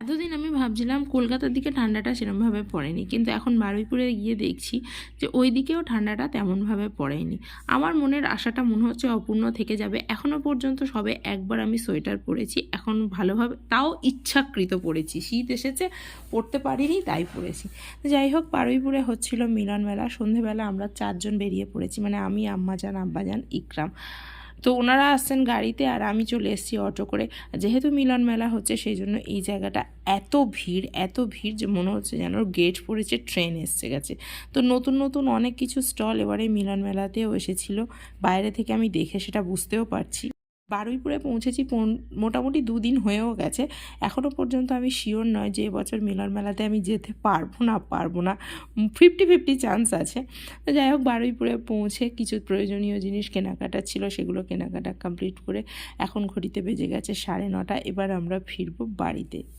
এতদিন আমি ভাবছিলাম কলকাতার দিকে ঠান্ডাটা সেরমভাবে পড়েনি, কিন্তু এখন বারুইপুরে গিয়ে দেখছি যে ওই দিকেও ঠান্ডাটা তেমনভাবে পড়েনি। আমার মনের আশাটা মনে হচ্ছে অপূর্ণ থেকে যাবে। এখনও পর্যন্ত সবে একবার আমি সোয়েটার পরেছি, এখন ভালোভাবে তাও ইচ্ছাকৃত পরেছি, শীত এসেছে পরতে পারিনি তাই পরেছি। যাই হোক, বারুইপুরে হচ্ছিল মিলন মেলা। সন্ধেবেলা আমরা 4জন বেরিয়ে পড়েছি, মানে আমি, আম্মাজান, আব্বাজান, ইকরাম। তো ওনারা আসছেন গাড়িতে আর আমি চলে এসেছি অটো করে। যেহেতু মিলন মেলা হচ্ছে সেই জন্য এই জায়গাটা এত ভিড় যে মনে হচ্ছে যেন গেট পড়েছে, ট্রেন এসছে গেছে। তো নতুন নতুন অনেক কিছু স্টল এবারে মিলন মেলাতেও এসেছিলো। বাইরে থেকে আমি দেখে সেটা বুঝতেও পারছি। বারুইপুরে পৌঁছেছি মোটামুটি 2 দিন হয়েও গেছে। এখনও পর্যন্ত আমি শিওর নয় যে এবছর মিলন মেলাতে আমি যেতে পারবো না। 50-50 চান্স আছে। তো যাই হোক, বারুইপুরে পৌঁছে কিছু প্রয়োজনীয় জিনিস কেনাকাটা ছিল, সেগুলো কেনাকাটা কমপ্লিট করে এখন ঘড়িতে বেজে গেছে 9:30। এবার আমরা ফিরবো বাড়িতে।